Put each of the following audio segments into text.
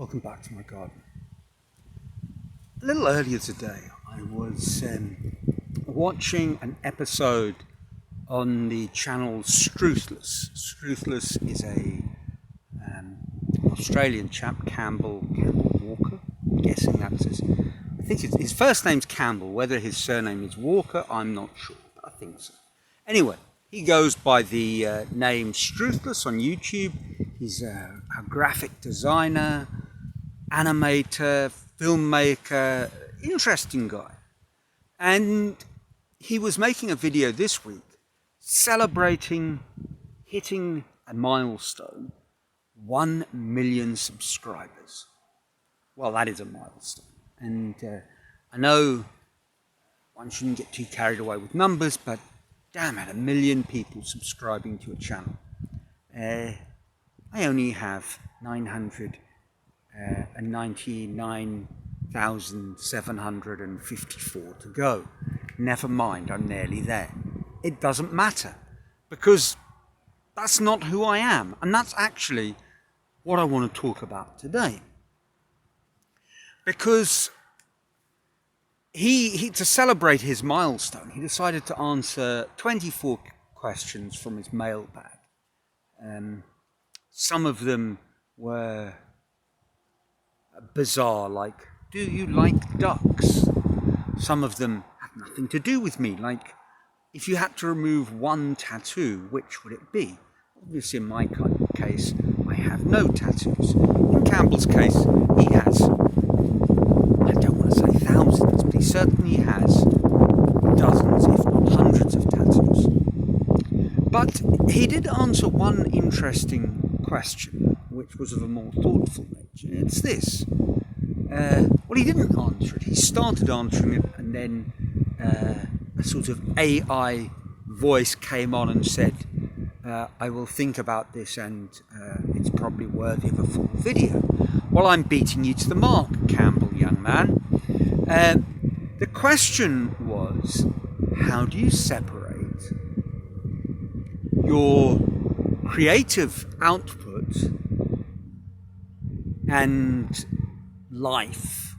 Welcome back to my garden. A little earlier today I was watching an episode on the channel Struthless. Struthless is an Australian chap, Campbell Walker. I'm guessing that's I think his first name's Campbell. Whether his surname is Walker, I'm not sure, but I think so. Anyway, he goes by the name Struthless on YouTube. He's a graphic designer, animator, filmmaker, interesting guy. And he was making a video this week celebrating hitting a milestone, 1 million subscribers. Well, that is a milestone. And I know one shouldn't get too carried away with numbers, but damn it, 1 million people subscribing to a channel. I only have 999,754 to go. Never mind, I'm nearly there. It doesn't matter, because that's not who I am. And that's actually what I want to talk about today. Because he to celebrate his milestone, he decided to answer 24 questions from his mailbag. Some of them were bizarre, like, do you like ducks? Some of them had nothing to do with me, like, if you had to remove one tattoo, which would it be? Obviously, in my case, I have no tattoos. In Campbell's case, he has, I don't want to say thousands, but he certainly has dozens, if not hundreds of tattoos. But he did answer one interesting question, which was of a more thoughtful nature. It's this. Well, he didn't answer it. He started answering it, and then a sort of AI voice came on and said, I will think about this, and it's probably worthy of a full video. Well, I'm beating you to the mark, Campbell, young man. The question was, how do you separate your creative output and life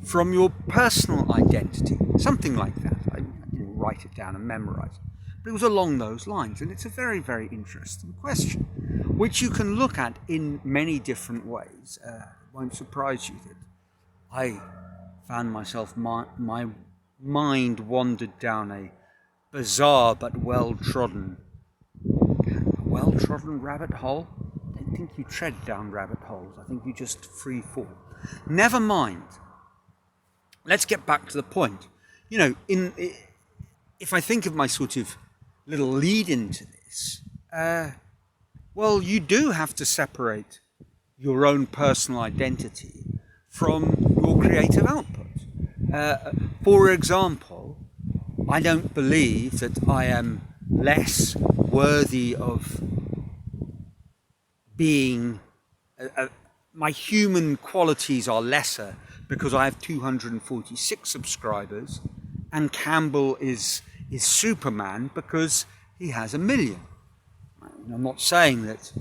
from your personal identity? Something like that. I didn't write it down and memorize it, but it was along those lines, and it's a very, very interesting question, which you can look at in many different ways. It won't surprise you that I found myself, my mind wandered down a bizarre but well-trodden rabbit hole. I don't think you tread down rabbit holes. I think you just free fall. Never mind. Let's get back to the point. You know, if I think of my sort of little lead into this, well, you do have to separate your own personal identity from your creative output. For example, I don't believe that I am less worthy of being, my human qualities are lesser because I have 246 subscribers, and Campbell is Superman because he has 1 million. I'm not saying that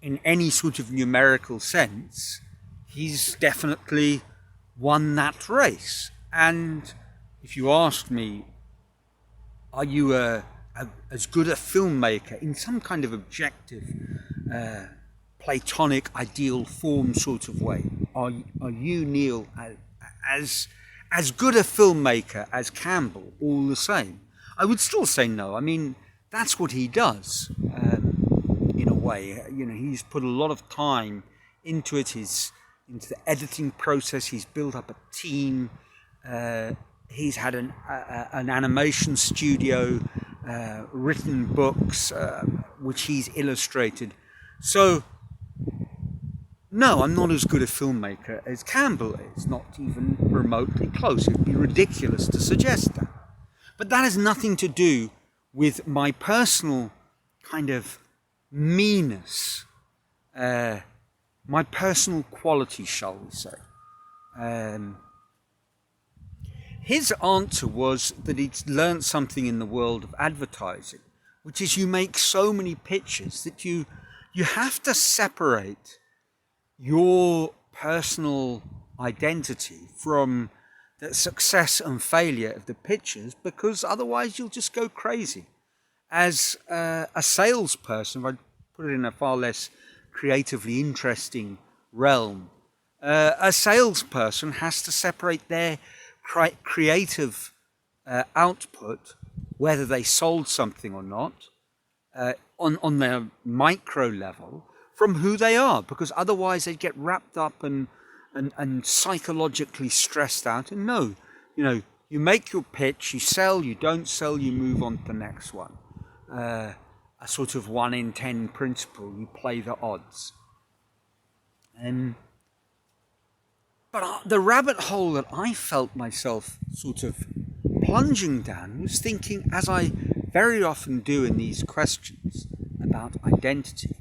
in any sort of numerical sense he's definitely won that race. And if you asked me, are you as good a filmmaker in some kind of objective, Platonic ideal form sort of way, are you, Neil, as good a filmmaker as Campbell, all the same? I would still say no. I mean, that's what he does, in a way. You know, he's put a lot of time into it, into the editing process. He's built up a team. He's had an animation studio, written books, which he's illustrated. So, no, I'm not as good a filmmaker as Campbell is, not even remotely close. It would be ridiculous to suggest that. But that has nothing to do with my personal kind of meanness, my personal quality, shall we say. His answer was that he'd learned something in the world of advertising, which is you make so many pictures that you have to separate your personal identity from the success and failure of the pictures, because otherwise you'll just go crazy. As a salesperson, if I put it in a far less creatively interesting realm, a salesperson has to separate their creative output, whether they sold something or not, on their micro level, from who they are, because otherwise they get wrapped up and psychologically stressed out. And no, you make your pitch, you sell, you don't sell, you move on to the next one. A sort of 1 in 10 principle, you play the odds. But the rabbit hole that I felt myself sort of plunging down was thinking, as I very often do in these questions about identity,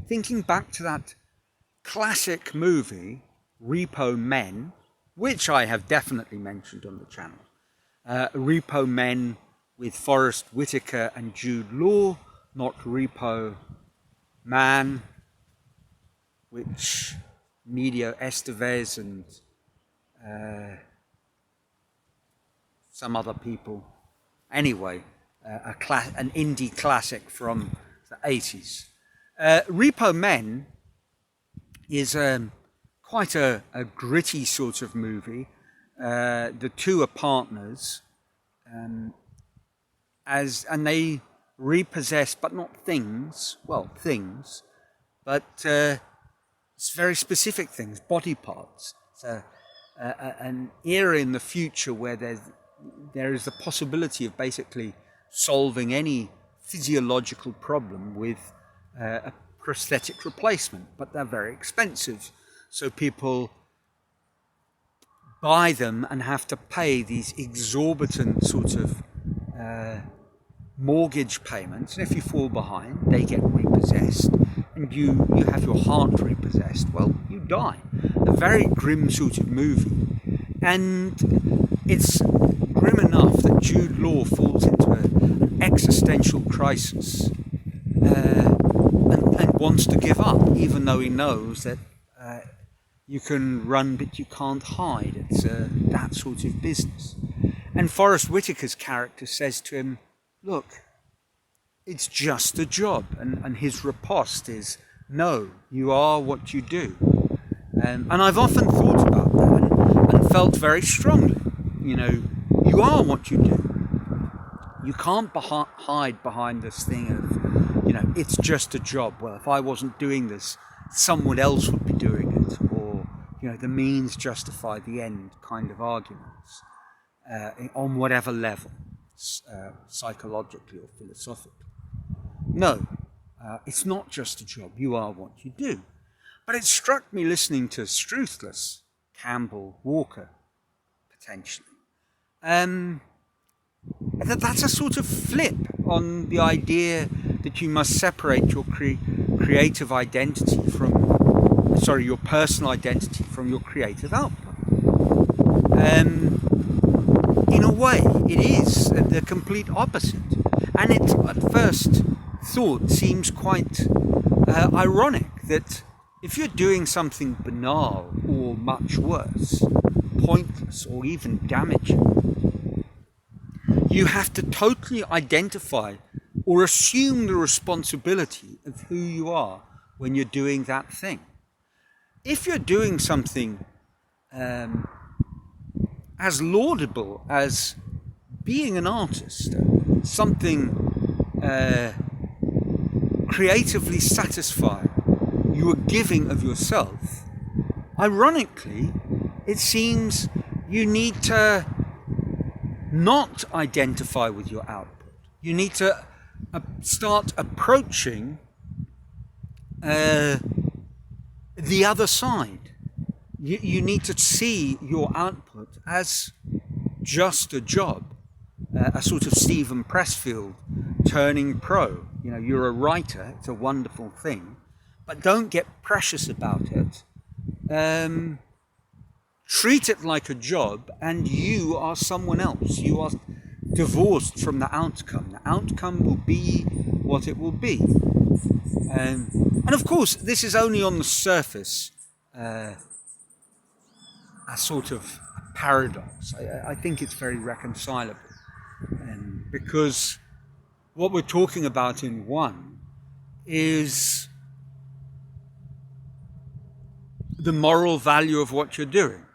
thinking back to that classic movie, Repo Men, which I have definitely mentioned on the channel. Repo Men with Forrest Whitaker and Jude Law, not Repo Man, which Emilio Estevez and some other people. Anyway, an indie classic from the 80s. Repo Men is quite a gritty sort of movie. The two are partners, and they repossess, but not things. Well, things, but it's very specific things, body parts. It's an era in the future where there is the possibility of basically solving any physiological problem with a prosthetic replacement, but they're very expensive. So people buy them and have to pay these exorbitant sort of mortgage payments. And if you fall behind, they get repossessed. And you have your heart repossessed. Well, you die. A very grim sort of movie. And it's grim enough that Jude Law falls into an existential crisis and wants to give up, even though he knows that you can run but you can't hide. It's that sort of business. And Forrest Whitaker's character says to him, look, it's just a job. And his riposte is, no, you are what you do. And I've often thought about that and felt very strongly, you are what you do. You can't hide behind this thing of, it's just a job. Well, if I wasn't doing this, someone else would be doing it. Or, the means justify the end kind of arguments on whatever level, psychologically or philosophically. No, it's not just a job. You are what you do. But it struck me listening to Struthless, Campbell, Walker, potentially. That's a sort of flip on the idea that you must separate your creative identity your personal identity from your creative output. In a way, it is the complete opposite. And it, at first thought, seems quite ironic that if you're doing something banal or much worse, pointless or even damaging, you have to totally identify or assume the responsibility of who you are when you're doing that thing. If you're doing something as laudable as being an artist, something creatively satisfying, you are giving of yourself, ironically, it seems you need to not identify with your output. You need to start approaching the other side. You need to see your output as just a job, a sort of Stephen Pressfield turning pro. You're a writer, it's a wonderful thing, but don't get precious about it. Treat it like a job, and you are someone else. You are divorced from the outcome. The outcome will be what it will be. And of course, this is only on the surface a sort of paradox. I think it's very reconcilable, because what we're talking about in one is the moral value of what you're doing.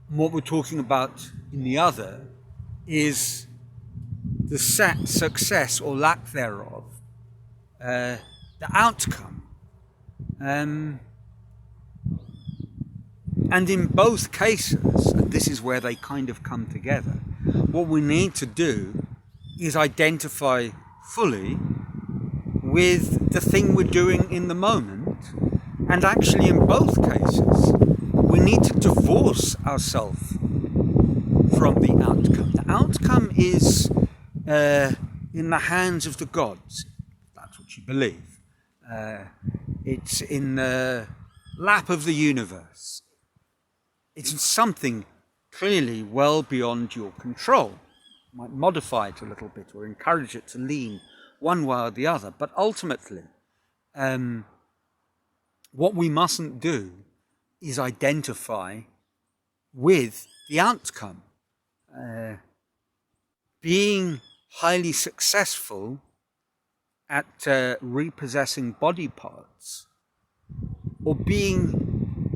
What we're talking about in the other is the success or lack thereof, the outcome. And in both cases, and this is where they kind of come together, what we need to do is identify fully with the thing we're doing in the moment. And actually, in both cases, we need to divorce ourselves from the outcome. The outcome is in the hands of the gods. That's what you believe. It's in the lap of the universe. It's something clearly well beyond your control. You might modify it a little bit or encourage it to lean one way or the other. But ultimately, what we mustn't do is identify with the outcome. Being highly successful at repossessing body parts, or being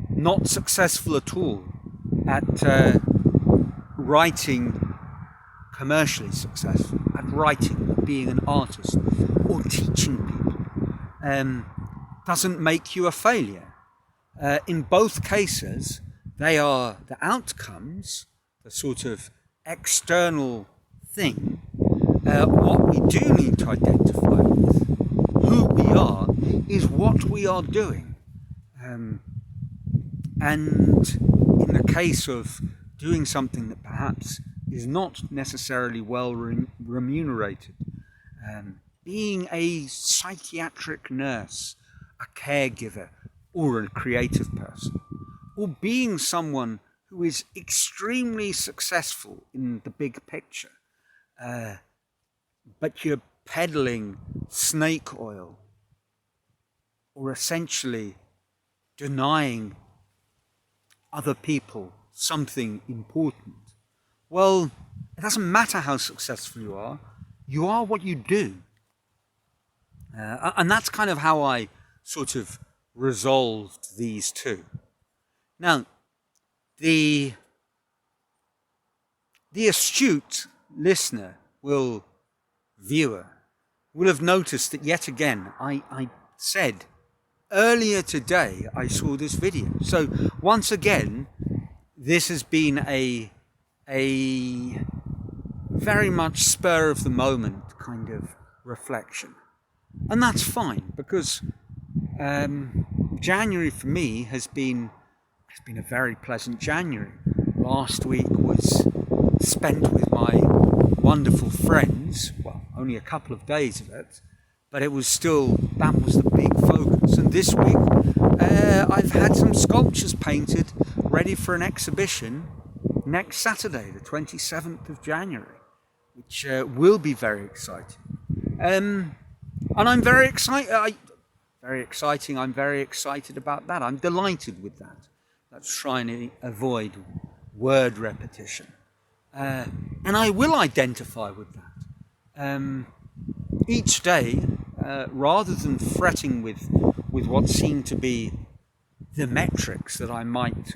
not successful at all at writing, commercially successful at writing, being an artist, or teaching people, doesn't make you a failure. In both cases, they are the outcomes, the sort of external thing. What we do need to identify with, who we are, is what we are doing. And in the case of doing something that perhaps is not necessarily well remunerated, being a psychiatric nurse, a caregiver, or a creative person, or being someone who is extremely successful in the big picture, but you're peddling snake oil, or essentially denying other people something important. Well, it doesn't matter how successful you are what you do. And that's kind of how I sort of resolved these two. Now, the astute listener, viewer, will have noticed that yet again I said earlier today I saw this video. So once again, this has been a very much spur of the moment kind of reflection. And that's fine, because January for me has been a very pleasant January. Last week was spent with my wonderful friends. Well, only a couple of days of it, but that was the big focus. And this week, I've had some sculptures painted, ready for an exhibition next Saturday, the 27th of January, which will be very exciting. And I'm very excited. I'm very excited about that. I'm delighted with that. Let's try and avoid word repetition. And I will identify with that. Each day, rather than fretting with what seem to be the metrics that I might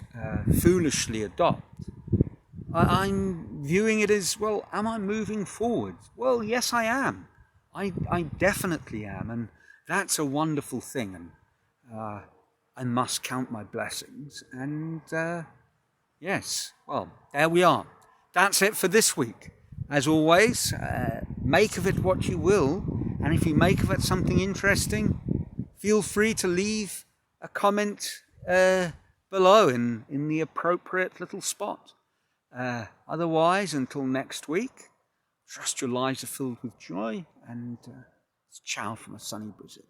foolishly adopt, I'm viewing it as, well, am I moving forward? Well, yes, I am. I definitely am, and that's a wonderful thing, and I must count my blessings. And yes, well, there we are. That's it for this week. As always, make of it what you will, and if you make of it something interesting, feel free to leave a comment below in the appropriate little spot. Otherwise, until next week, trust your lives are filled with joy, and ciao from a sunny Brazil.